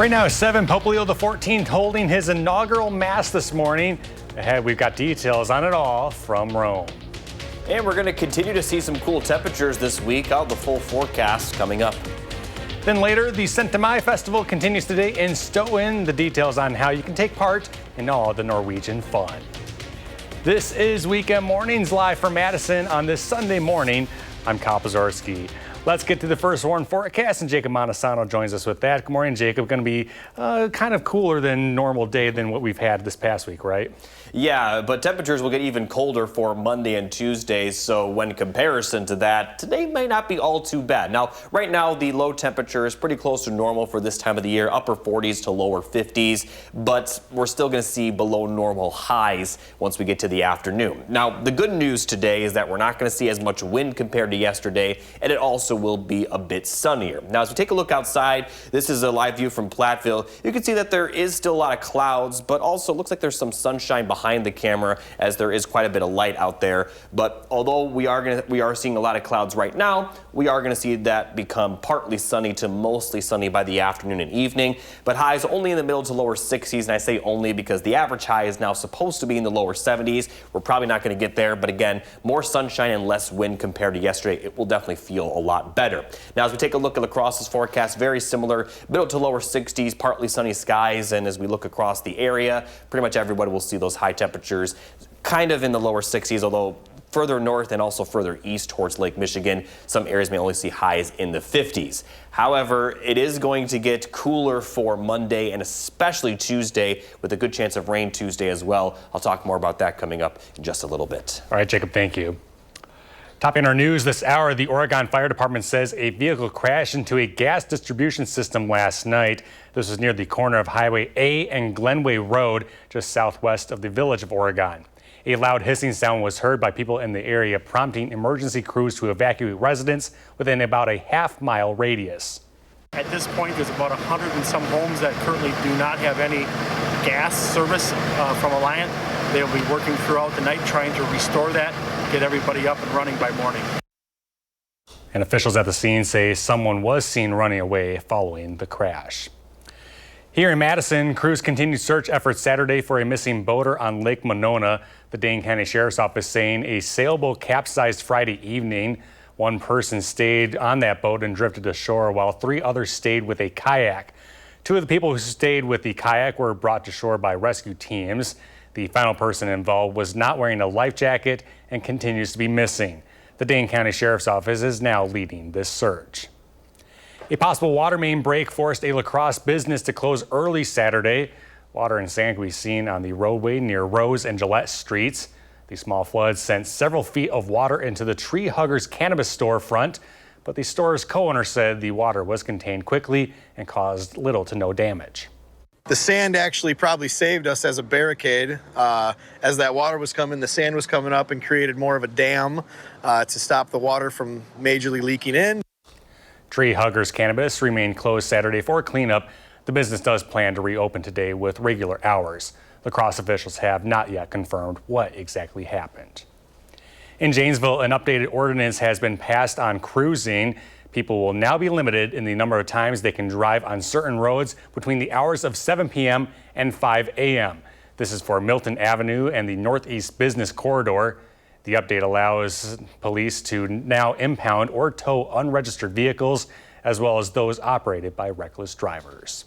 Right now, 7 Pope Leo XIV holding his inaugural Mass this morning. Ahead, we've got details on it all from Rome. And we're going to continue to see some cool temperatures this week. Out the full forecast coming up. Then later, the Santa Mai Festival continues today in Stoughton. The details on how you can take part in all the Norwegian fun. This is Weekend Mornings live from Madison on this Sunday morning. I'm Kyle Pazorski. Let's get to the first warn forecast, and Jacob Montesano joins us with that. Good morning, Jacob. Going to be kind of cooler than normal day than what we've had this past week, right? Yeah, but temperatures will get even colder for Monday and Tuesday, so when comparison to that, today may not be all too bad. Now, right now, the low temperature is pretty close to normal for this time of the year, upper 40s to lower 50s, but we're still going to see below normal highs once we get to the afternoon. Now, the good news today is that we're not going to see as much wind compared to yesterday, and it also will be a bit sunnier. Now, as we take a look outside, this is a live view from Platteville. You can see that there is still a lot of clouds, but also looks like there's some sunshine behind the camera, as there is quite a bit of light out there. But although we are seeing a lot of clouds right now, we are going to see that become partly sunny to mostly sunny by the afternoon and evening. But highs only in the middle to lower 60s, and I say only because the average high is now supposed to be in the lower 70s. We're probably not going to get there, but again, more sunshine and less wind compared to yesterday. It will definitely feel a lot better. Now, as we take a look at lacrosse's forecast, very similar, middle to lower 60s, partly sunny skies, and as we look across the area, pretty much everybody will see those high temperatures kind of in the lower 60s, although further north and also further east towards Lake Michigan, some areas may only see highs in the 50s. However, it is going to get cooler for Monday and especially Tuesday, with a good chance of rain Tuesday as well. I'll talk more about that coming up in just a little bit. All right, Jacob, thank you. Topping our news this hour, the Oregon Fire Department says a vehicle crashed into a gas distribution system last night. This was near the corner of Highway A and Glenway Road, just southwest of the village of Oregon. A loud hissing sound was heard by people in the area, prompting emergency crews to evacuate residents within about a half-mile radius. At this point, there's about 100 and some homes that currently do not have any gas service from Alliant. They'll be working throughout the night trying to restore that, get everybody up and running by morning. And officials at the scene say someone was seen running away following the crash. Here in Madison, crews continued search efforts Saturday for a missing boater on Lake Monona. The Dane County Sheriff's Office saying a sailboat capsized Friday evening. One person stayed on that boat and drifted ashore, while 3 others stayed with a kayak. 2 of the people who stayed with the kayak were brought to shore by rescue teams. The final person involved was not wearing a life jacket and continues to be missing. The Dane County Sheriff's Office is now leading this search. A possible water main break forced a lacrosse business to close early Saturday. Water and sand could be seen on the roadway near Rose and Gillette Streets. The small floods sent several feet of water into the Tree Huggers cannabis storefront, but the store's co-owner said the water was contained quickly and caused little to no damage. The sand actually probably saved us as a barricade. As that water was coming, the sand was coming up and created more of a dam to stop the water from majorly leaking in. Tree Huggers Cannabis remained closed Saturday for cleanup. The business does plan to reopen today with regular hours. Lacrosse officials have not yet confirmed what exactly happened. In Janesville, an updated ordinance has been passed on cruising. People will now be limited in the number of times they can drive on certain roads between the hours of 7 p.m. and 5 a.m. This is for Milton Avenue and the Northeast Business Corridor. The update allows police to now impound or tow unregistered vehicles, as well as those operated by reckless drivers.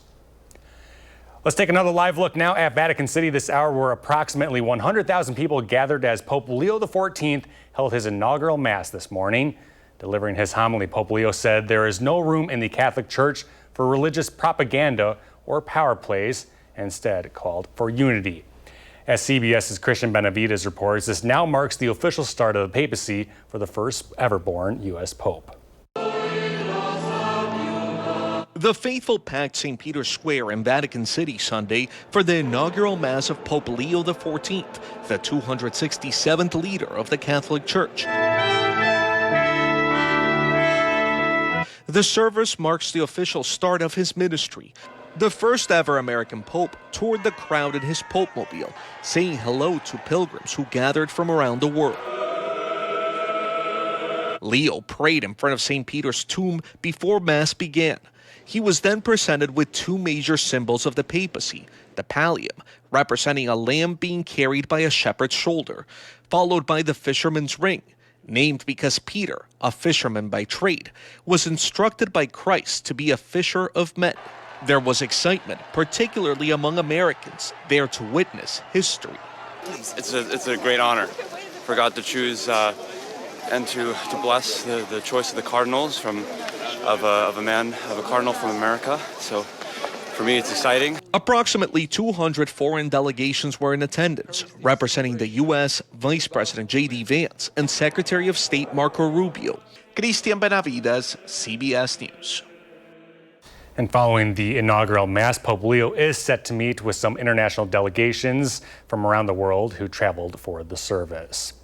Let's take another live look now at Vatican City this hour, where approximately 100,000 people gathered as Pope Leo XIV held his inaugural Mass this morning. Delivering his homily, Pope Leo said there is no room in the Catholic Church for religious propaganda or power plays, and instead called for unity. As CBS's Christian Benavides reports, this now marks the official start of the papacy for the first ever born U.S. Pope. The faithful packed St. Peter's Square in Vatican City Sunday for the inaugural Mass of Pope Leo XIV, the 267th leader of the Catholic Church. The service marks the official start of his ministry. The first ever American Pope toured the crowd in his Popemobile, saying hello to pilgrims who gathered from around the world. Leo prayed in front of St. Peter's tomb before Mass began. He was then presented with two major symbols of the papacy, the pallium, representing a lamb being carried by a shepherd's shoulder, followed by the fisherman's ring, named because Peter, a fisherman by trade, was instructed by Christ to be a fisher of men. There was excitement, particularly among Americans, there to witness history. It's a great honor for God to choose and to bless the choice of the cardinals of a cardinal from America. So for me, it's exciting. Approximately 200 foreign delegations were in attendance, representing the U.S., Vice President J.D. Vance and Secretary of State Marco Rubio. Christian Benavides, CBS News. And following the inaugural Mass, Pope Leo is set to meet with some international delegations from around the world who traveled for the service.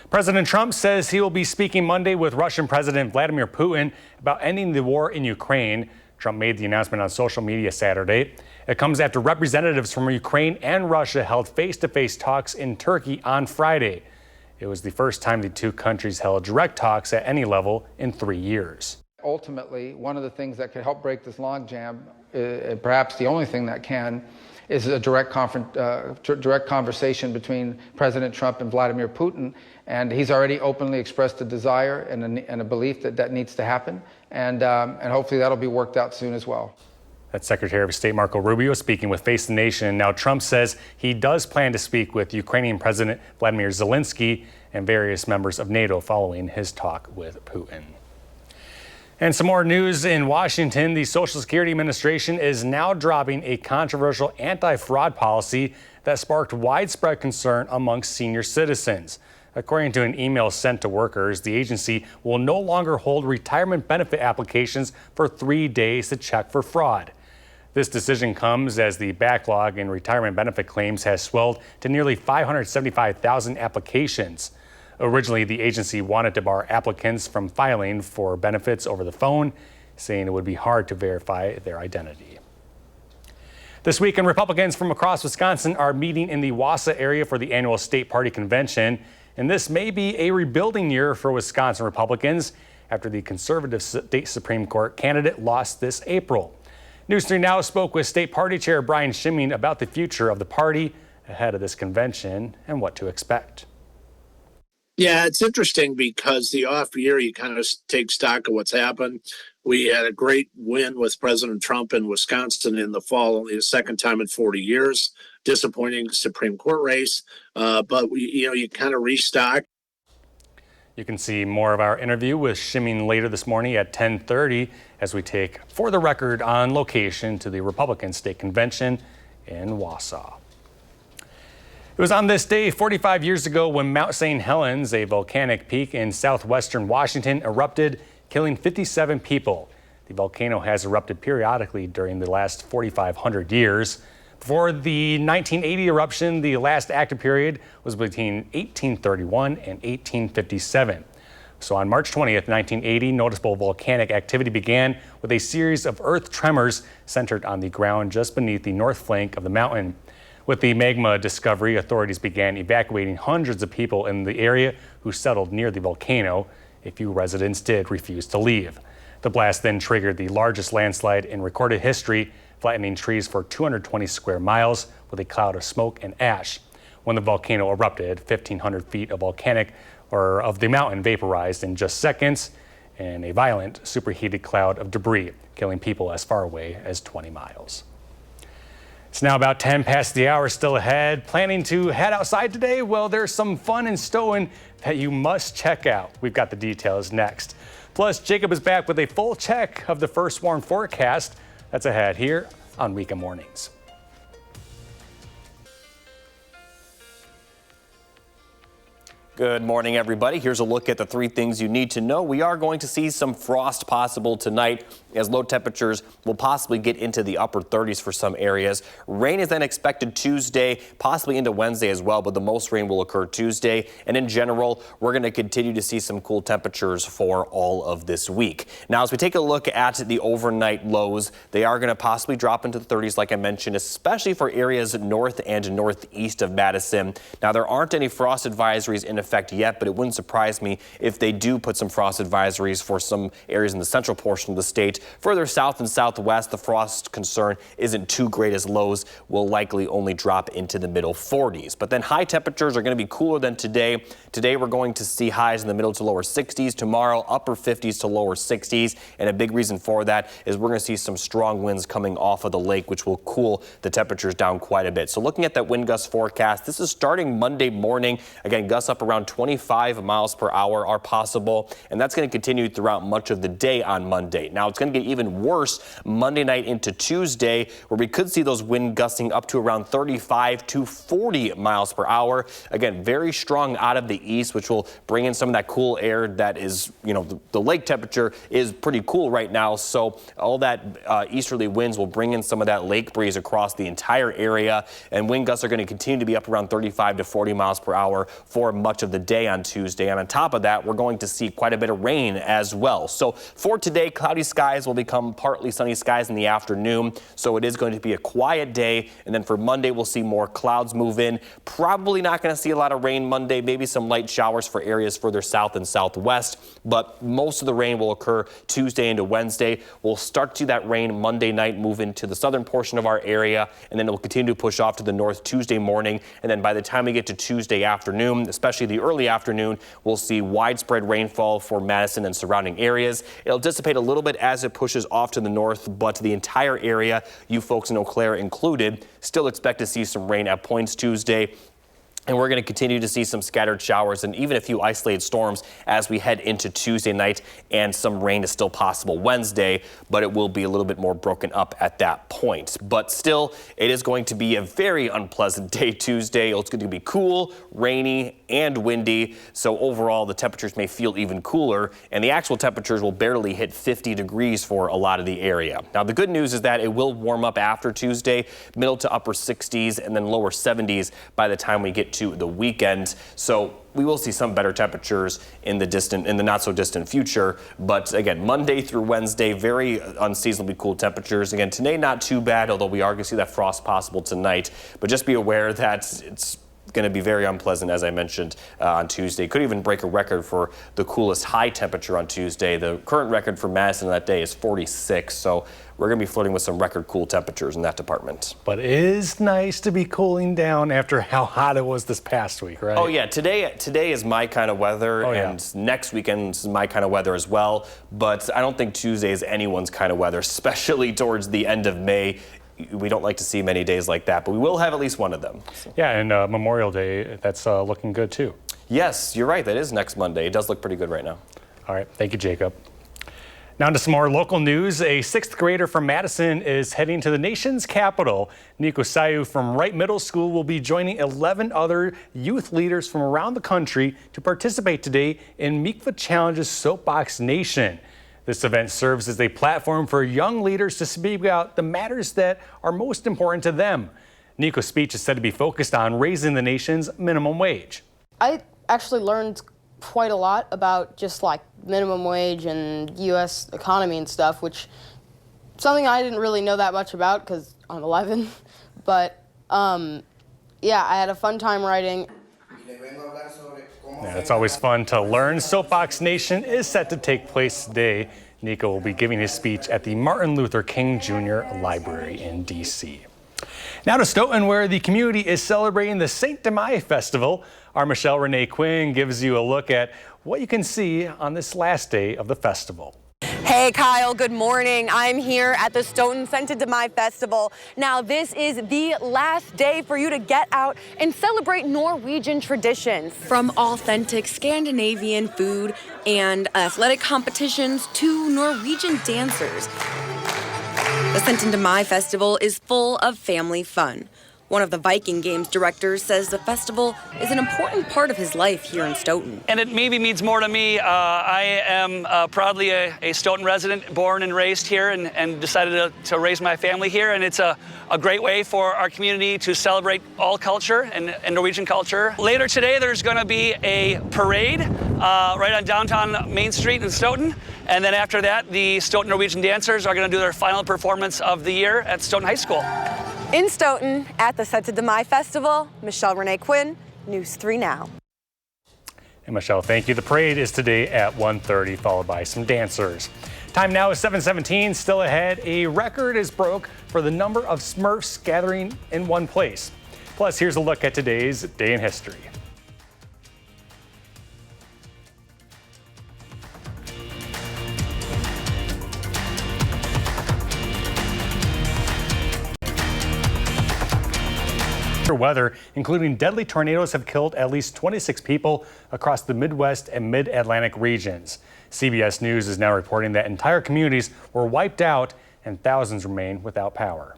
President Trump says he will be speaking Monday with Russian President Vladimir Putin about ending the war in Ukraine. Trump made the announcement on social media Saturday. It comes after representatives from Ukraine and Russia held face-to-face talks in Turkey on Friday. It was the first time the two countries held direct talks at any level in 3 years. Ultimately, one of the things that could help break this logjam, perhaps the only thing that can, is a direct conversation between President Trump and Vladimir Putin. And he's already openly expressed a desire and a belief that that needs to happen. And hopefully that'll be worked out soon as well. That's Secretary of State Marco Rubio speaking with Face the Nation. Now, Trump says he does plan to speak with Ukrainian President Vladimir Zelensky and various members of NATO following his talk with Putin. And some more news in Washington. The Social Security Administration is now dropping a controversial anti-fraud policy that sparked widespread concern amongst senior citizens. According to an email sent to workers, the agency will no longer hold retirement benefit applications for 3 days to check for fraud. This decision comes as the backlog in retirement benefit claims has swelled to nearly 575,000 applications. Originally, the agency wanted to bar applicants from filing for benefits over the phone, saying it would be hard to verify their identity. This weekend, Republicans from across Wisconsin are meeting in the Wausau area for the annual state party convention. And this may be a rebuilding year for Wisconsin Republicans after the conservative state Supreme Court candidate lost this April. News 3 Now spoke with State Party Chair Brian Schimming about the future of the party ahead of this convention and what to expect. Yeah, it's interesting because the off year, you kind of take stock of what's happened. We had a great win with President Trump in Wisconsin in the fall, only the second time in 40 years. Disappointing Supreme Court race, but you kind of restock. You can see more of our interview with Schimming later this morning at 10:30 as we take For the Record on location to the Republican State Convention in Wausau. It was on this day 45 years ago when Mount St. Helens, a volcanic peak in southwestern Washington, erupted, killing 57 people. The volcano has erupted periodically during the last 4,500 years. Before the 1980 eruption, the last active period was between 1831 and 1857. So on March 20th, 1980, noticeable volcanic activity began with a series of earth tremors centered on the ground just beneath the north flank of the mountain. With the magma discovery, authorities began evacuating hundreds of people in the area who settled near the volcano. A few residents did refuse to leave. The blast then triggered the largest landslide in recorded history, flattening trees for 220 square miles with a cloud of smoke and ash. When the volcano erupted, 1,500 feet of the mountain vaporized in just seconds in a violent superheated cloud of debris, killing people as far away as 20 miles. It's now about 10 past the hour, still ahead. Planning to head outside today? Well, there's some fun in Stoughton that you must check out. We've got the details next. Plus, Jacob is back with a full check of the first warn forecast. That's ahead here on Weekend Mornings. Good morning, everybody. Here's a look at the 3 things you need to know. We are going to see some frost possible tonight as low temperatures will possibly get into the upper 30s for some areas. Rain is then expected Tuesday, possibly into Wednesday as well, but the most rain will occur Tuesday. And in general, we're going to continue to see some cool temperatures for all of this week. Now, as we take a look at the overnight lows, they are going to possibly drop into the 30s, like I mentioned, especially for areas north and northeast of Madison. Now, there aren't any frost advisories in effect effect yet, but it wouldn't surprise me if they do put some frost advisories for some areas in the central portion of the state. Further south and southwest, the frost concern isn't too great as lows will likely only drop into the middle 40s. But then high temperatures are going to be cooler than today. Today we're going to see highs in the middle to lower 60s. Tomorrow, upper 50s to lower 60s. And a big reason for that is we're going to see some strong winds coming off of the lake, which will cool the temperatures down quite a bit. So looking at that wind gust forecast, this is starting Monday morning. Again, gusts up around 25 miles per hour are possible, and that's going to continue throughout much of the day on Monday. Now, it's going to get even worse Monday night into Tuesday, where we could see those wind gusting up to around 35 to 40 miles per hour. Again, very strong out of the east, which will bring in some of that cool air that is, the lake temperature is pretty cool right now. So all that easterly winds will bring in some of that lake breeze across the entire area, and wind gusts are going to continue to be up around 35 to 40 miles per hour for much of the day on Tuesday. And on top of that, we're going to see quite a bit of rain as well. So for today, cloudy skies will become partly sunny skies in the afternoon. So it is going to be a quiet day. And then for Monday, we'll see more clouds move in. Probably not going to see a lot of rain Monday, maybe some light showers for areas further south and southwest. But most of the rain will occur Tuesday into Wednesday. We'll start to see that rain Monday night move into the southern portion of our area, and then it will continue to push off to the north Tuesday morning. And then by the time we get to Tuesday afternoon, especially the early afternoon, we'll see widespread rainfall for Madison and surrounding areas. It'll dissipate a little bit as it pushes off to the north, but the entire area, you folks in Eau Claire included, still expect to see some rain at points Tuesday. And we're going to continue to see some scattered showers and even a few isolated storms as we head into Tuesday night, and some rain is still possible Wednesday, but it will be a little bit more broken up at that point. But still, it is going to be a very unpleasant day Tuesday. It's going to be cool, rainy, and windy. So overall, the temperatures may feel even cooler, and the actual temperatures will barely hit 50 degrees for a lot of the area. Now, the good news is that it will warm up after Tuesday, middle to upper 60s and then lower 70s by the time we get to the weekend. So we will see some better temperatures in the not so distant future. But again, Monday through Wednesday, very unseasonably cool temperatures. Again, today not too bad, although we are going to see that frost possible tonight. But just be aware that it's going to be very unpleasant, as I mentioned, on Tuesday. Could even break a record for the coolest high temperature on Tuesday. The current record for Madison that day is 46, so we're going to be flirting with some record cool temperatures in that department. But it is nice to be cooling down after how hot it was this past week, right? Oh yeah, today is my kind of weather, and next weekend is my kind of weather as well. But I don't think Tuesday is anyone's kind of weather, especially towards the end of May. We don't like to see many days like that, but we will have at least one of them. So. Yeah, and Memorial Day, that's looking good too. Yes, you're right. That is next Monday. It does look pretty good right now. All right. Thank you, Jacob. Now to some more local news. A 6th grader from Madison is heading to the nation's capital. Nico Sayu from Wright Middle School will be joining 11 other youth leaders from around the country to participate today in Mikva Challenge's Soapbox Nation. This event serves as a platform for young leaders to speak about the matters that are most important to them. Nico's speech is said to be focused on raising the nation's minimum wage. I actually learned quite a lot about just like minimum wage and U.S. economy and stuff, which something I didn't really know that much about because I'm 11. But yeah, I had a fun time writing. Yeah, it's always fun to learn. Soapbox Nation is set to take place today. Nico will be giving his speech at the Martin Luther King Jr. Library in D.C. Now to Stoughton, where the community is celebrating the St. Demai Festival. Our Michelle Renee Quinn gives you a look at what you can see on this last day of the festival. Hey Kyle, good morning. I'm here at the Stoughton St. Demai Festival. Now this is the last day for you to get out and celebrate Norwegian traditions. From authentic Scandinavian food and athletic competitions to Norwegian dancers. The St. Demai Festival is full of family fun. One of the Viking Games directors says the festival is an important part of his life here in Stoughton. And it maybe means more to me. I am proudly a Stoughton resident, born and raised here, and decided to raise my family here. And it's a great way for our community to celebrate all culture and Norwegian culture. Later today, there's going to be a parade right on downtown Main Street in Stoughton. And then after that, the Stoughton Norwegian dancers are going to do their final performance of the year at Stoughton High School. In Stoughton, at the St. Demai Festival, Michelle Renee Quinn, News 3 Now. And Michelle, thank you. The parade is today at 1:30, followed by some dancers. Time now is 7:17. Still ahead, a record is broke for the number of Smurfs gathering in one place. Plus, here's a look at today's day in history. Weather, including deadly tornadoes, have killed at least 26 people across the Midwest and Mid-Atlantic regions. CBS News is now reporting that entire communities were wiped out and thousands remain without power.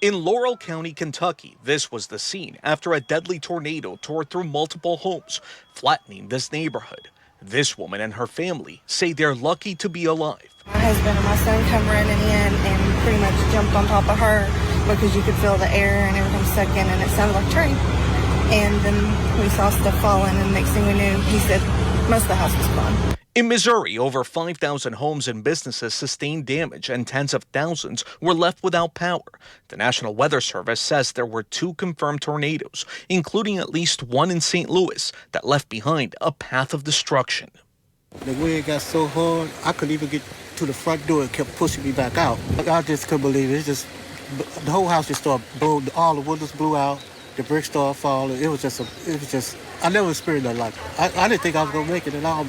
In Laurel County, Kentucky, this was the scene after a deadly tornado tore through multiple homes, flattening this neighborhood. This woman and her family say they're lucky to be alive. My husband and my son come running in and pretty much jumped on top of her because you could feel the air and everything sucking and it sounded like a train. And then we saw stuff falling and next thing we knew, he said most of the house was gone. In Missouri, over 5,000 homes and businesses sustained damage and tens of thousands were left without power. The National Weather Service says there were 2 confirmed tornadoes, including at least one in St. Louis that left behind a path of destruction. The wind got so hard, I couldn't even get to the front door. It kept pushing me back out. I just couldn't believe it. It's just, the whole house just started blowing. All the windows blew out. The bricks started falling. It was just, I never experienced nothing like it. I didn't think I was going to make it at all.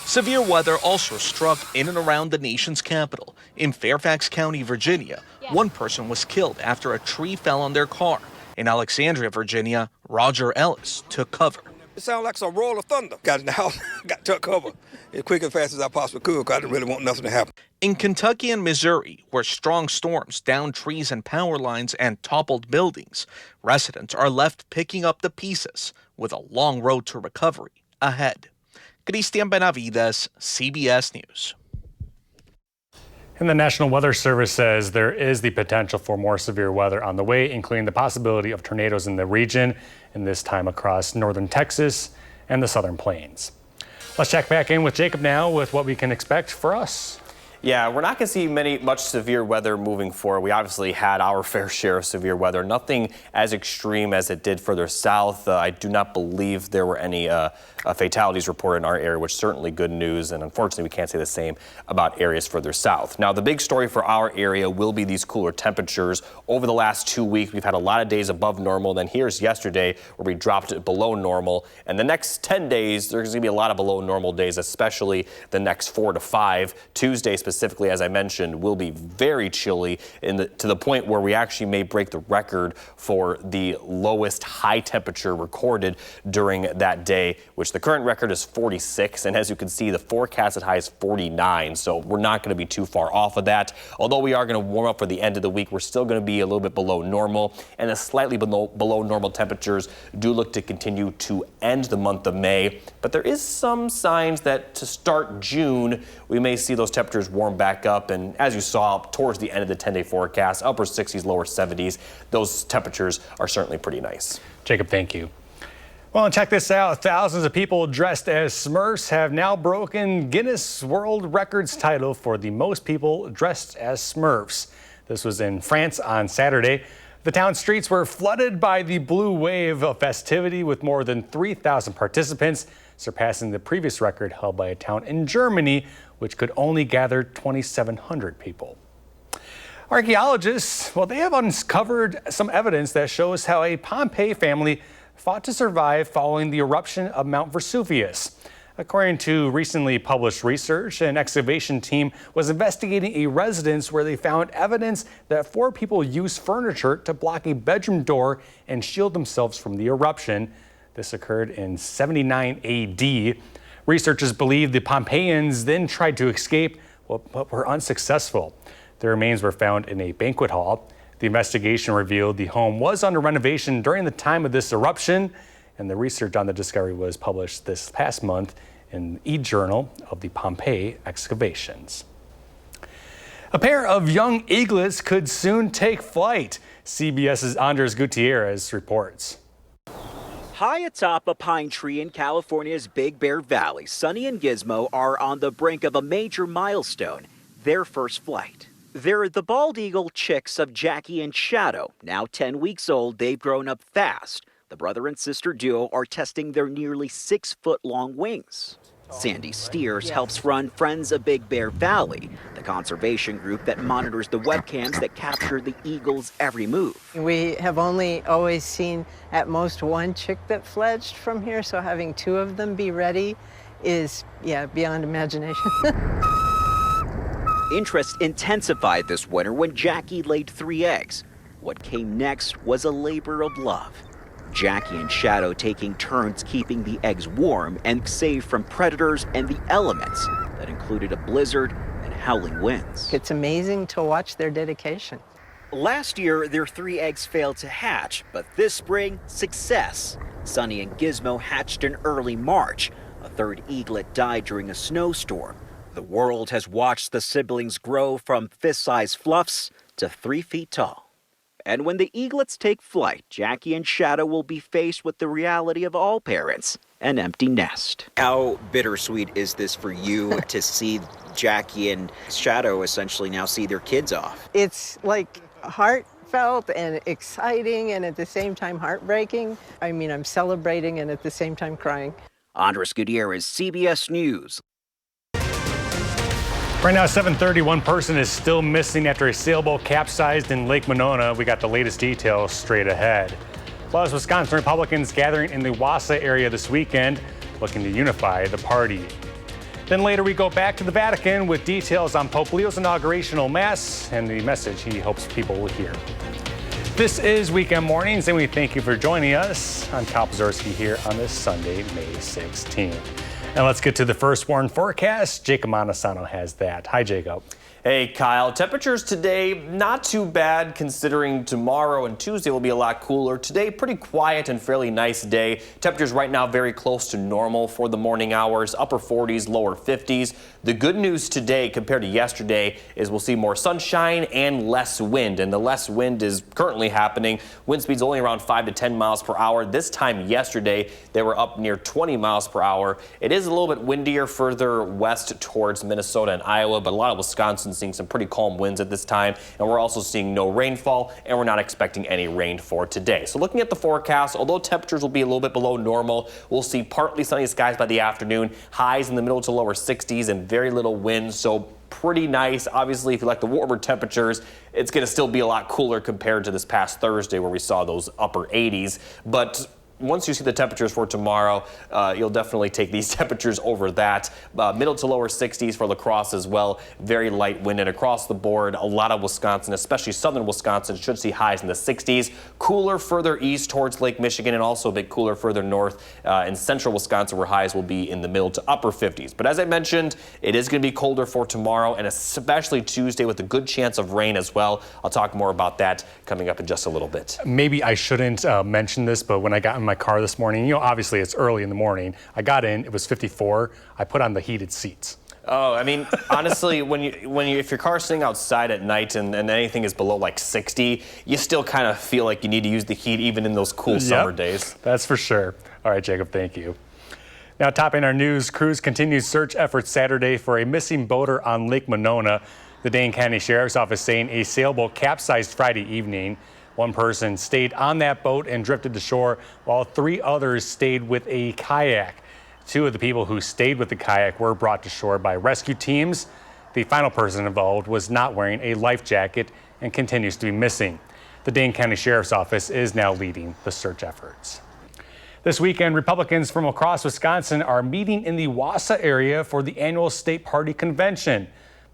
Severe weather also struck in and around the nation's capital. In Fairfax County, Virginia, one person was killed after a tree fell on their car. In Alexandria, Virginia, Roger Ellis took cover. It sounded like some roll of thunder. Got in the house, took cover as quick and fast as I possibly could because I didn't really want nothing to happen. In Kentucky and Missouri, where strong storms downed trees and power lines and toppled buildings, residents are left picking up the pieces with a long road to recovery ahead. Cristian Benavides, CBS News. And the National Weather Service says there is the potential for more severe weather on the way, including the possibility of tornadoes in the region, and this time across northern Texas and the southern plains. Let's check back in with Jacob now with what we can expect for us. Yeah, we're not going to see much severe weather moving forward. We obviously had our fair share of severe weather. Nothing as extreme as it did further south. I do not believe there were any fatalities reported in our area, which is certainly good news. And unfortunately, we can't say the same about areas further south. Now, the big story for our area will be these cooler temperatures. Over the last 2 weeks, we've had a lot of days above normal. Then here's yesterday where we dropped it below normal. And the next 10 days, there's going to be a lot of below normal days, especially the next 4 to 5. Tuesday specifically, as I mentioned, will be very chilly to the point where we actually may break the record for the lowest high temperature recorded during that day, which the current record is 46. And as you can see, the forecasted high is 49. So we're not going to be too far off of that. Although we are going to warm up for the end of the week, we're still going to be a little bit below normal. And the slightly below normal temperatures do look to continue to end the month of May. But there is some signs that to start June, we may see those temperatures warm back up. And as you saw towards the end of the 10-day forecast, upper 60s, lower 70s, those temperatures are certainly pretty nice. Jacob, thank you. Well, and check this out. Thousands of people dressed as Smurfs have now broken Guinness World Records title for the most people dressed as Smurfs. This was in France on Saturday. The town streets were flooded by the blue wave of festivity with more than 3,000 participants, surpassing the previous record held by a town in Germany, which could only gather 2,700 people. Archaeologists, well, they have uncovered some evidence that shows how a Pompeii family fought to survive following the eruption of Mount Vesuvius. According to recently published research, an excavation team was investigating a residence where they found evidence that 4 people used furniture to block a bedroom door and shield themselves from the eruption. This occurred in 79 AD. Researchers believe the Pompeians then tried to escape, but were unsuccessful. The remains were found in a banquet hall. The investigation revealed the home was under renovation during the time of this eruption, and the research on the discovery was published this past month in e-Journal of the Pompeii excavations. A pair of young eaglets could soon take flight. CBS's Andres Gutierrez reports. High atop a pine tree in California's Big Bear Valley, Sunny and Gizmo are on the brink of a major milestone, their first flight. They're the bald eagle chicks of Jackie and Shadow. Now 10 weeks old, they've grown up fast, The brother and sister duo are testing their nearly 6-foot-long wings. Sandy Steers helps run Friends of Big Bear Valley, the conservation group that monitors the webcams that capture the eagle's every move. We have only always seen at most one chick that fledged from here, so having 2 of them be ready is, beyond imagination. Interest intensified this winter when Jackie laid 3 eggs. What came next was a labor of love. Jackie and Shadow taking turns keeping the eggs warm and safe from predators and the elements that included a blizzard and howling winds. It's amazing to watch their dedication. Last year, their 3 eggs failed to hatch, but this spring, success. Sunny and Gizmo hatched in early March. A 3rd eaglet died during a snowstorm. The world has watched the siblings grow from fist-sized fluffs to 3 feet tall. And when the eaglets take flight, Jackie and Shadow will be faced with the reality of all parents, an empty nest. How bittersweet is this for you to see Jackie and Shadow essentially now see their kids off? It's like heartfelt and exciting and at the same time heartbreaking. I mean, I'm celebrating and at the same time crying. Andres Gutierrez, CBS News. Right now, 7:30, one person is still missing after a sailboat capsized in Lake Monona. We got the latest details straight ahead. Plus, Wisconsin Republicans gathering in the Wausau area this weekend, looking to unify the party. Then later, we go back to the Vatican with details on Pope Leo's inaugurational mass and the message he hopes people will hear. This is Weekend Mornings, and we thank you for joining us. I'm Kyle Pazorski here on this Sunday, May 16th. And let's get to the first warn forecast. Jacob Montesano has that. Hi, Jacob. Hey, Kyle. Temperatures today, not too bad considering tomorrow and Tuesday will be a lot cooler. Today, pretty quiet and fairly nice day. Temperatures right now very close to normal for the morning hours, upper 40s, lower 50s. The good news today compared to yesterday is we'll see more sunshine and less wind. And the less wind is currently happening. Wind speeds only around 5 to 10 miles per hour. This time yesterday, they were up near 20 miles per hour. It is a little bit windier further west towards Minnesota and Iowa, but a lot of Wisconsin seeing some pretty calm winds at this time, and we're also seeing no rainfall, and we're not expecting any rain for today. So looking at the forecast, although temperatures will be a little bit below normal, we'll see partly sunny skies by the afternoon, highs in the middle to lower 60s and very little wind, so pretty nice. Obviously, if you like the warmer temperatures, it's going to still be a lot cooler compared to this past Thursday where we saw those upper 80s, but once you see the temperatures for tomorrow, you'll definitely take these temperatures over that. Middle to lower 60s for La Crosse as well. Very light wind, and across the board, a lot of Wisconsin, especially southern Wisconsin, should see highs in the 60s. Cooler further east towards Lake Michigan, and also a bit cooler further north in central Wisconsin, where highs will be in the middle to upper 50s. But as I mentioned, it is going to be colder for tomorrow, and especially Tuesday with a good chance of rain as well. I'll talk more about that coming up in just a little bit. Maybe I shouldn't mention this, but when I got in my car this morning, you know, obviously it's early in the morning. I got in, it was 54. I put on the heated seats. Oh, I mean, honestly, if your car's sitting outside at night and anything is below like 60, you still kind of feel like you need to use the heat even in those cool summer days. That's for sure. All right, Jacob, thank you. Now, topping our news, crews continued search efforts Saturday for a missing boater on Lake Monona. The Dane County Sheriff's Office saying a sailboat capsized Friday evening. One person stayed on that boat and drifted to shore, while 3 others stayed with a kayak. 2 of the people who stayed with the kayak were brought to shore by rescue teams. The final person involved was not wearing a life jacket and continues to be missing. The Dane County Sheriff's Office is now leading the search efforts. This weekend, Republicans from across Wisconsin are meeting in the Wausau area for the annual state party convention.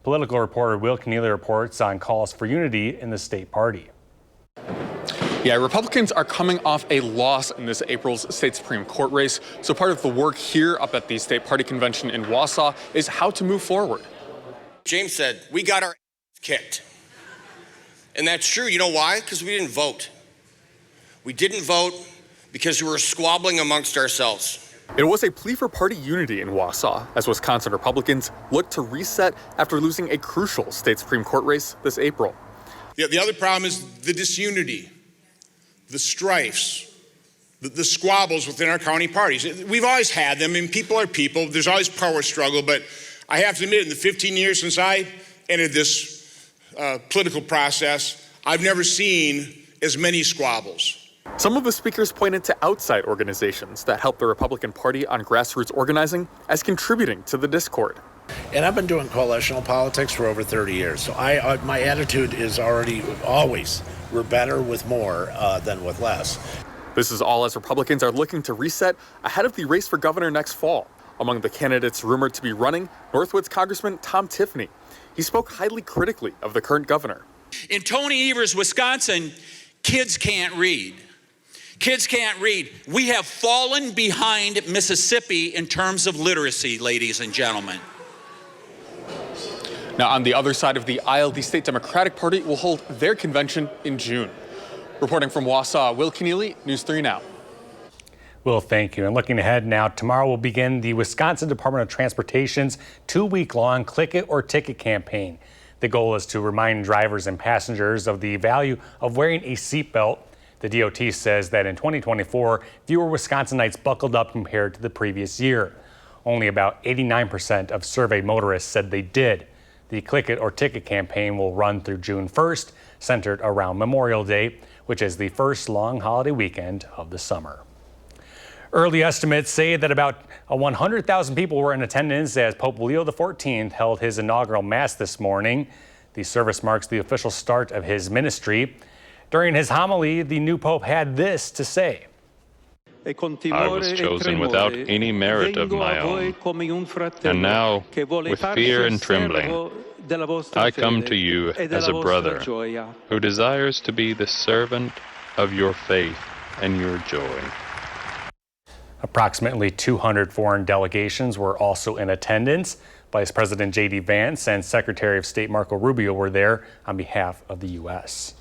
Political reporter Will Keneally reports on calls for unity in the state party. Yeah, Republicans are coming off a loss in this April's state Supreme Court race. So part of the work here up at the state party convention in Wausau is how to move forward. James said, we got our kicked. And that's true. You know why? Because we didn't vote. We didn't vote because we were squabbling amongst ourselves. It was a plea for party unity in Wausau as Wisconsin Republicans look to reset after losing a crucial state Supreme Court race this April. The other problem is the disunity, the strifes, the squabbles within our county parties. We've always had them, and people are people. There's always power struggle, but I have to admit, in the 15 years since I entered this political process, I've never seen as many squabbles. Some of the speakers pointed to outside organizations that help the Republican Party on grassroots organizing as contributing to the discord. And I've been doing coalitional politics for over 30 years. So my attitude is always, we're better with more than with less. This is all as Republicans are looking to reset ahead of the race for governor next fall. Among the candidates rumored to be running, Northwood's Congressman Tom Tiffany. He spoke highly critically of the current governor. In Tony Evers, Wisconsin, kids can't read. Kids can't read. We have fallen behind Mississippi in terms of literacy, ladies and gentlemen. Now, on the other side of the aisle, the state Democratic Party will hold their convention in June. Reporting from Wausau, Will Keneally, News 3 Now. Will, thank you. And looking ahead now, tomorrow will begin the Wisconsin Department of Transportation's 2-week-long Click It or Ticket campaign. The goal is to remind drivers and passengers of the value of wearing a seatbelt. The DOT says that in 2024, fewer Wisconsinites buckled up compared to the previous year. Only about 89% of surveyed motorists said they did. The Click It or Ticket campaign will run through June 1st, centered around Memorial Day, which is the first long holiday weekend of the summer. Early estimates say that about 100,000 people were in attendance as Pope Leo XIV held his inaugural Mass this morning. The service marks the official start of his ministry. During his homily, the new Pope had this to say. I was chosen without any merit of my own, and now, with fear and trembling, I come to you as a brother who desires to be the servant of your faith and your joy. Approximately 200 foreign delegations were also in attendance. Vice President J.D. Vance and Secretary of State Marco Rubio were there on behalf of the U.S.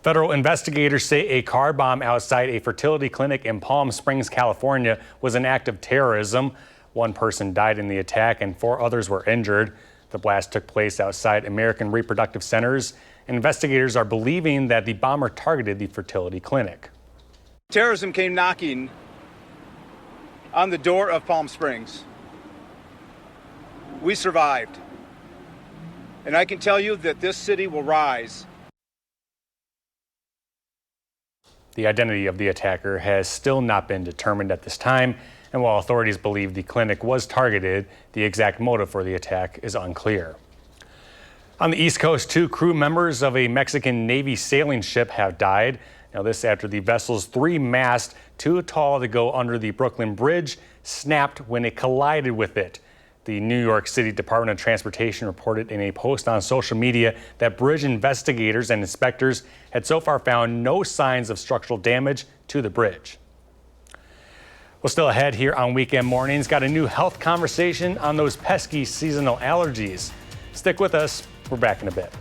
Federal investigators say a car bomb outside a fertility clinic in Palm Springs, California, was an act of terrorism. One person died in the attack and 4 others were injured. The blast took place outside American Reproductive Centers. Investigators are believing that the bomber targeted the fertility clinic. Terrorism came knocking on the door of Palm Springs. We survived. And I can tell you that this city will rise. The identity of the attacker has still not been determined at this time, and while authorities believe the clinic was targeted, the exact motive for the attack is unclear. On the East Coast, 2 crew members of a Mexican Navy sailing ship have died. Now, this after the vessel's 3 masts, too tall to go under the Brooklyn Bridge, snapped when it collided with it. The New York City Department of Transportation reported in a post on social media that bridge investigators and inspectors had so far found no signs of structural damage to the bridge. Well, still ahead here on Weekend Mornings, got a new health conversation on those pesky seasonal allergies. Stick with us. We're back in a bit.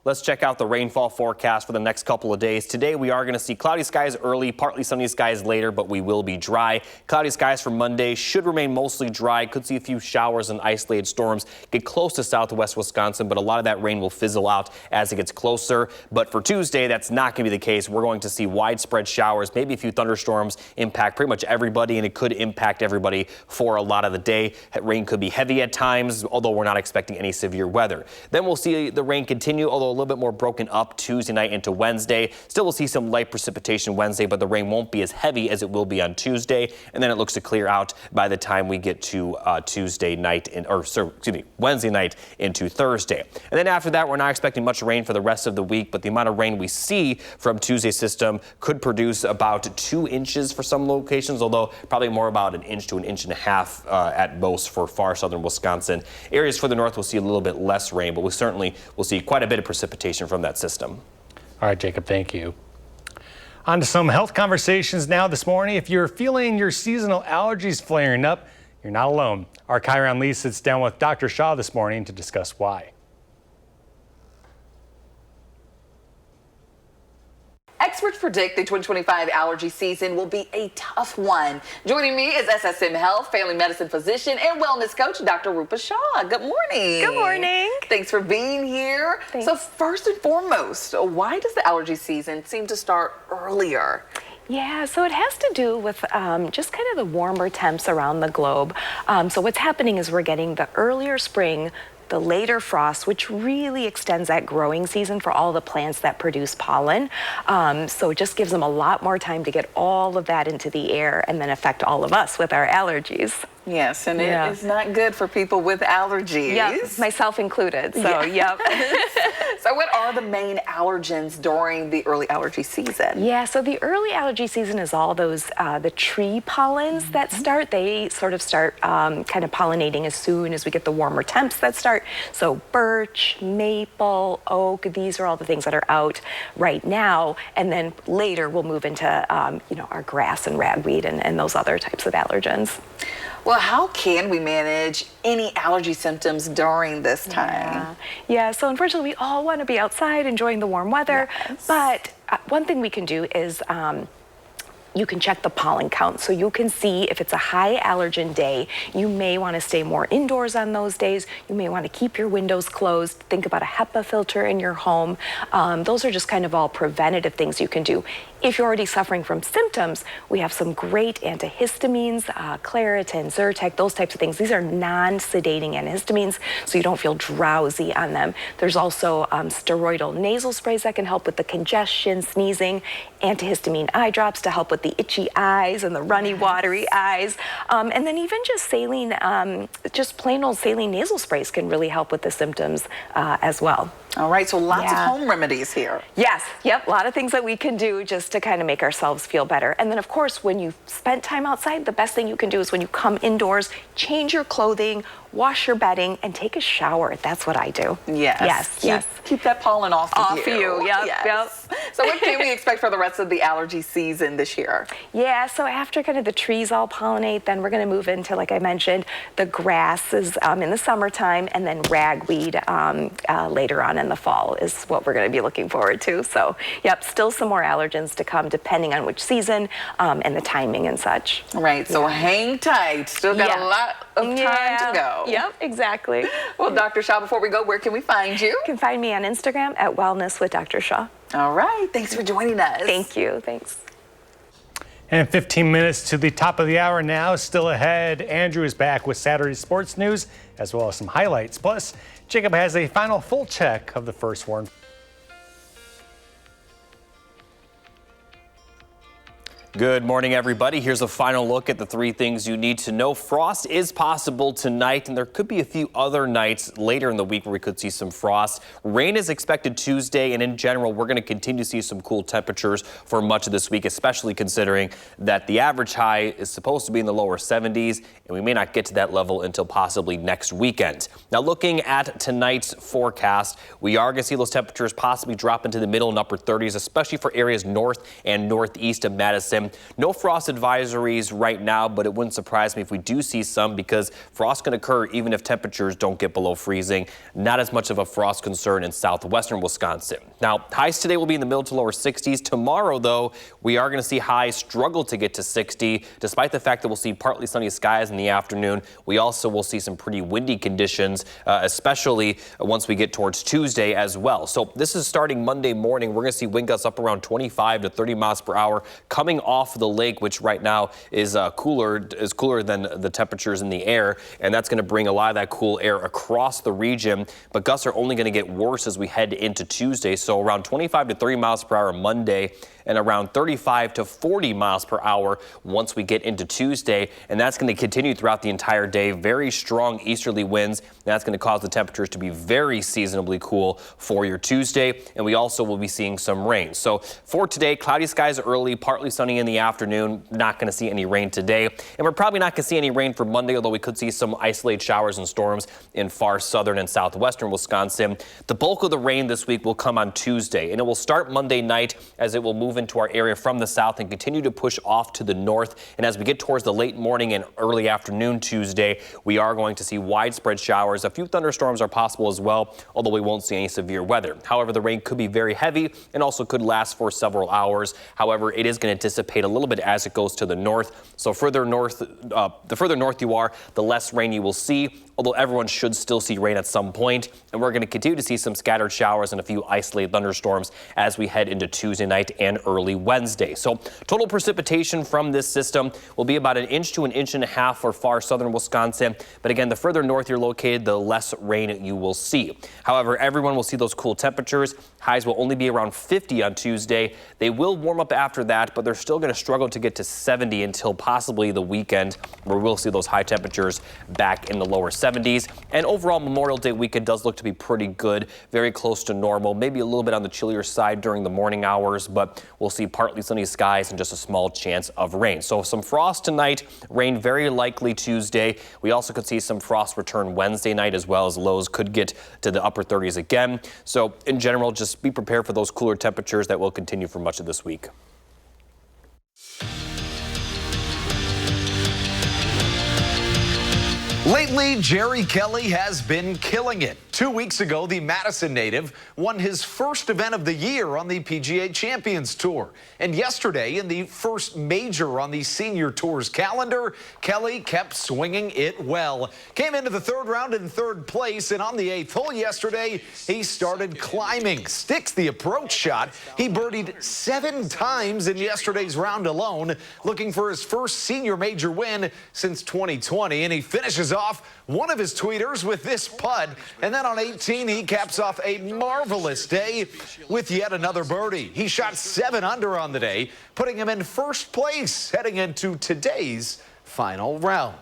Let's check out the rainfall forecast for the next couple of days. Today, we are going to see cloudy skies early, partly sunny skies later, but we will be dry. Cloudy skies for Monday should remain mostly dry. Could see a few showers and isolated storms get close to southwest Wisconsin, but a lot of that rain will fizzle out as it gets closer. But for Tuesday, that's not going to be the case. We're going to see widespread showers, maybe a few thunderstorms impact pretty much everybody, and it could impact everybody for a lot of the day. Rain could be heavy at times, although we're not expecting any severe weather. Then we'll see the rain continue, although a little bit more broken up Tuesday night into Wednesday. Still, we'll see some light precipitation Wednesday, but the rain won't be as heavy as it will be on Tuesday. And then it looks to clear out by the time we get to Wednesday night into Thursday. And then after that, we're not expecting much rain for the rest of the week, but the amount of rain we see from Tuesday's system could produce about 2 inches for some locations, although probably more about 1 inch to 1.5 inches at most for far southern Wisconsin. Areas further north will see a little bit less rain, but we certainly will see quite a bit of precipitation from that system. All right, Jacob, thank you. On to some health conversations now this morning. If you're feeling your seasonal allergies flaring up, you're not alone. Our Kyron Lee sits down with Dr. Shaw this morning to discuss why. Experts predict the 2025 allergy season will be a tough one. Joining me is SSM Health Family Medicine physician and wellness coach, Dr. Rupa Shaw. Good morning. Good morning. Thanks for being here. Thanks. So first and foremost, why does the allergy season seem to start earlier? Yeah, so it has to do with just kind of the warmer temps around the globe. So what's happening is we're getting the earlier spring the later frost, which really extends that growing season for all the plants that produce pollen. So it just gives them a lot more time to get all of that into the air and then affect all of us with our allergies. Yes, and it is not good for people with allergies. Yep, myself included. So, yep. So what are the main allergens during the early allergy season? Yeah, so the early allergy season is all those, the tree pollens that start. They sort of start kind of pollinating as soon as we get the warmer temps that start. So birch, maple, oak, these are all the things that are out right now. And then later we'll move into, you know, our grass and ragweed and those other types of allergens. Well, how can we manage any allergy symptoms during this time? Yeah, so unfortunately we all want to be outside enjoying the warm weather, but one thing we can do is you can check the pollen count. So you can see if it's a high allergen day, you may want to stay more indoors on those days. You may want to keep your windows closed. Think about a HEPA filter in your home. Those are just kind of all preventative things you can do. If you're already suffering from symptoms, we have some great antihistamines, Claritin, Zyrtec, those types of things. These are non-sedating antihistamines, so you don't feel drowsy on them. There's also steroidal nasal sprays that can help with the congestion, sneezing, antihistamine eye drops to help with the itchy eyes and the runny, watery eyes. And then even just saline, just plain old saline nasal sprays can really help with the symptoms as well. All right, so lots of home remedies here. Yes, yep, a lot of things that we can do just to kind of make ourselves feel better. And then of course, when you've spent time outside, the best thing you can do is when you come indoors, change your clothing, wash your bedding, and take a shower. That's what I do. Yes. Keep that pollen off you. Yep. So what can we expect for the rest of the allergy season this year? Yeah, so after kind of the trees all pollinate, then we're going to move into, like I mentioned, the grasses in the summertime, and then ragweed later on in the fall is what we're going to be looking forward to. So, yep, still some more allergens to come depending on which season and the timing and such. Right, so hang tight. Still got a lot of time to go. Yep, exactly. Well, Dr. Shaw, before we go, where can we find you? You can find me on Instagram at Wellness with Dr. Shaw. All right, thanks for joining us. Thank you, thanks. And 15 minutes to the top of the hour now. Still ahead, Andrew is back with Saturday sports news, as well as some highlights. Plus, Jacob has a final full check of the first warn. Good morning, everybody. Here's a final look at the 3 things you need to know. Frost is possible tonight, and there could be a few other nights later in the week where we could see some frost. Rain is expected Tuesday, and in general, we're going to continue to see some cool temperatures for much of this week, especially considering that the average high is supposed to be in the lower 70s, and we may not get to that level until possibly next weekend. Now, looking at tonight's forecast, we are going to see those temperatures possibly drop into the middle and upper 30s, especially for areas north and northeast of Madison. No frost advisories right now, but it wouldn't surprise me if we do see some, because frost can occur even if temperatures don't get below freezing. Not as much of a frost concern in southwestern Wisconsin. Now, highs today will be in the middle to lower 60s. Tomorrow, though, we are going to see highs struggle to get to 60, despite the fact that we'll see partly sunny skies in the afternoon. We also will see some pretty windy conditions, especially once we get towards Tuesday as well. So this is starting Monday morning. We're going to see wind gusts up around 25 to 30 miles per hour coming off the lake, which right now is cooler than the temperatures in the air, and that's going to bring a lot of that cool air across the region. But gusts are only going to get worse as we head into Tuesday, so around 25 to 30 miles per hour Monday, and around 35 to 40 miles per hour once we get into Tuesday, and that's going to continue throughout the entire day. Very strong easterly winds, and that's going to cause the temperatures to be very seasonably cool for your Tuesday, and we also will be seeing some rain. So for today, cloudy skies early, partly sunny in the afternoon. Not going to see any rain today, and we're probably not going to see any rain for Monday, although we could see some isolated showers and storms in far southern and southwestern Wisconsin. The bulk of the rain this week will come on Tuesday, and it will start Monday night as it will move into our area from the south and continue to push off to the north. And as we get towards the late morning and early afternoon Tuesday, we are going to see widespread showers. A few thunderstorms are possible as well, although we won't see any severe weather. However, the rain could be very heavy and also could last for several hours. However, it is going to dissipate dissipate a little bit as it goes to the north. So the further north you are, the less rain you will see, although everyone should still see rain at some point. And we're going to continue to see some scattered showers and a few isolated thunderstorms as we head into Tuesday night and early Wednesday. So total precipitation from this system will be about 1 inch to 1.5 inches for far southern Wisconsin. But again, the further north you're located, the less rain you will see. However, everyone will see those cool temperatures. Highs will only be around 50 on Tuesday. They will warm up after that, but they're still going to struggle to get to 70 until possibly the weekend, where we'll see those high temperatures back in the lower 70s. And overall, Memorial Day weekend does look to be pretty good, very close to normal, maybe a little bit on the chillier side during the morning hours, but we'll see partly sunny skies and just a small chance of rain. So some frost tonight, rain very likely Tuesday. We also could see some frost return Wednesday night, as well as lows could get to the upper 30s again. So in general, just be prepared for those cooler temperatures that will continue for much of this week. Lately, Jerry Kelly has been killing it. 2 weeks ago, the Madison native won his first event of the year on the PGA Champions Tour. And yesterday, in the first major on the Senior Tour's calendar, Kelly kept swinging it well. Came into the third round in third place, and on the 8th hole yesterday, he started climbing. Sticks the approach shot. He birdied 7 times in yesterday's round alone, looking for his first senior major win since 2020, and he finishes off one of his tweeters with this putt, and then on 18 he caps off a marvelous day with yet another birdie. He shot 7 under on the day, putting him in first place heading into today's final round.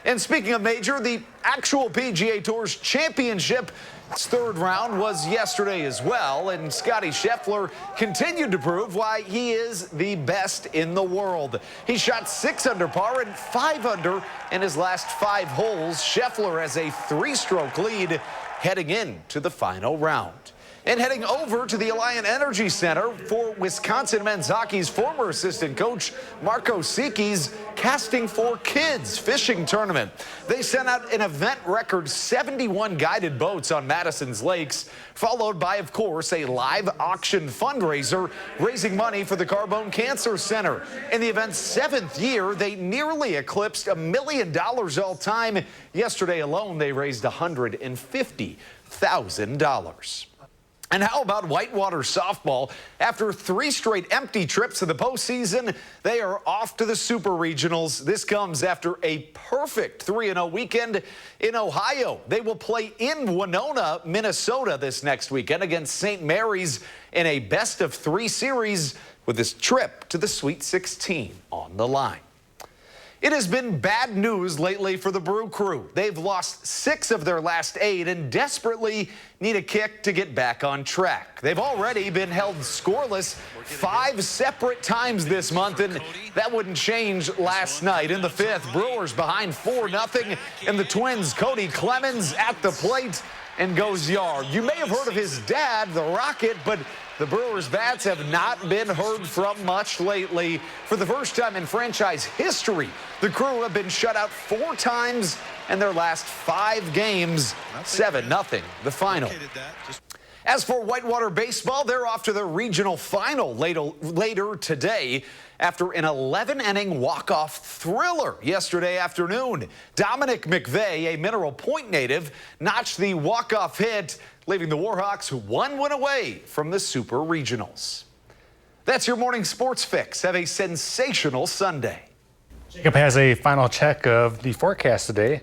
And speaking of major, the actual PGA Tour's championship, its third round was yesterday as well, and Scottie Scheffler continued to prove why he is the best in the world. He shot 6 under par and 5 under in his last 5 holes. Scheffler has a 3-stroke lead heading into the final round. And heading over to the Alliant Energy Center for Wisconsin men's hockey's former assistant coach Marco Siki's Casting for Kids fishing tournament. They sent out an event record 71 guided boats on Madison's lakes, followed by, of course, a live auction fundraiser raising money for the Carbone Cancer Center. In the event's 7th year, they nearly eclipsed $1 million all time. Yesterday alone, they raised $150,000. And how about Whitewater softball? After 3 straight empty trips to the postseason, they are off to the Super Regionals. This comes after a perfect 3-0 weekend in Ohio. They will play in Winona, Minnesota this next weekend against St. Mary's in a best-of-3 series with this trip to the Sweet 16 on the line. It has been bad news lately for the Brew Crew. They've lost 6 of their last 8 and desperately need a kick to get back on track. They've already been held scoreless 5 separate times this month, and that wouldn't change last night. In the 5th, Brewers behind 4-0, and the Twins' Cody Clemens at the plate and goes yard. You may have heard of his dad, the Rocket, but the Brewers' bats have not been heard from much lately. For the first time in franchise history, the Crew have been shut out 4 times in their last 5 games. 7-0, the final. As for Whitewater baseball, they're off to the regional final later today after an 11-inning walk-off thriller yesterday afternoon. Dominic McVeigh, a Mineral Point native, notched the walk-off hit, leaving the Warhawks 1 win away from the Super Regionals. That's your morning sports fix. Have a sensational Sunday. Jacob has a final check of the forecast today.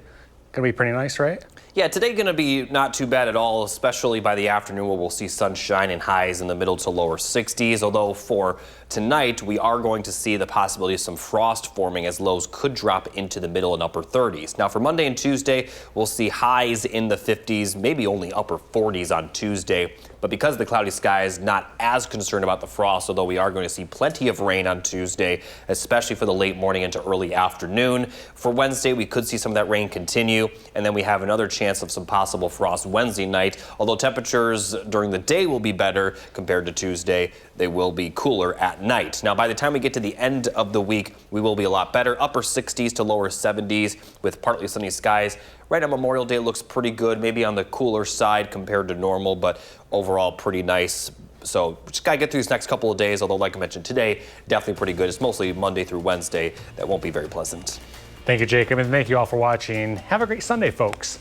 Gonna be pretty nice, right? Yeah, today going to be not too bad at all, especially by the afternoon where we'll see sunshine and highs in the middle to lower 60s. Although for tonight, we are going to see the possibility of some frost forming as lows could drop into the middle and upper 30s. Now for Monday and Tuesday, we'll see highs in the 50s, maybe only upper 40s on Tuesday. But because of the cloudy skies, not as concerned about the frost, although we are going to see plenty of rain on Tuesday, especially for the late morning into early afternoon. For Wednesday, we could see some of that rain continue, and then we have another chance of some possible frost Wednesday night. Although temperatures during the day will be better compared to Tuesday, they will be cooler at night. Now, by the time we get to the end of the week, we will be a lot better. Upper 60s to lower 70s with partly sunny skies. Right on Memorial Day looks pretty good, maybe on the cooler side compared to normal, but overall pretty nice So just got to get through these next couple of days, although like I mentioned today, definitely pretty good. It's mostly Monday through Wednesday that won't be very pleasant. Thank you, Jacob, and thank you all for watching. Have a great Sunday, folks.